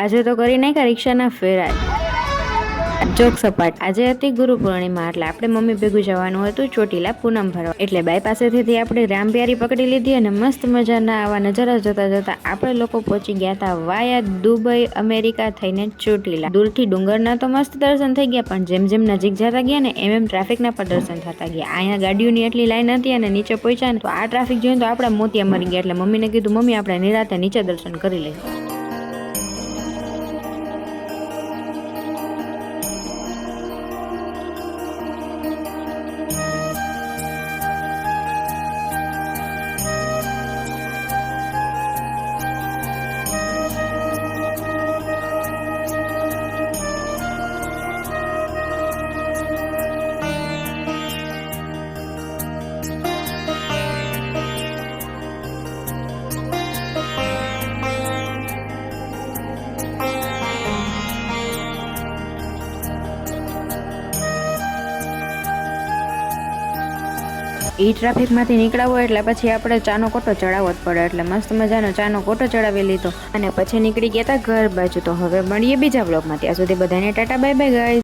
આજે તો કરી નાખ્યા રિક્ષાના ફેરા. જોક સપાટ. આજે હતી ગુરુ પૂર્ણિમા એટલે આપણે મમ્મી ભેગું જવાનું હતું ચોટીલા પૂનમ ભરવા. એટલે બાઈ પાસેથી આપણે રામપ્યારી પકડી લીધી અને મસ્ત મજાના આવા નજારા જોતા જોતા આપણે લોકો પહોંચી ગયા હતા વાયા દુબઈ અમેરિકા થઈને ચોટીલા. દૂરથી ડુંગરના તો મસ્ત દર્શન થઈ ગયા, પણ જેમ જેમ નજીક જતા ગયા ને એમ ટ્રાફિકના પણ દર્શન થતા ગયા. અહીંયા ગાડીઓની એટલી લાઈન હતી અને નીચે પહોંચ્યા ને તો આ ટ્રાફિક જોઈને તો આપણા મોતિયા મરી ગયા. એટલે મમ્મીને કીધું મમ્મી આપણે નિરાતે નીચે દર્શન કરી લઈએ. ઈ ટ્રાફિકમાંથી નીકળાવો એટલે પછી આપણે ચાનો કોટો ચડાવવો જ પડે. એટલે મસ્ત મજાનો ચાનો કોટો ચડાવી લીધો અને પછી નીકળી ગયા હતા ઘર બાજુ. તો હવે મળીએ બીજા બ્લોગમાં. ત્યાં સુધી બધાને ટાટા બાય બાય ગાઈસ.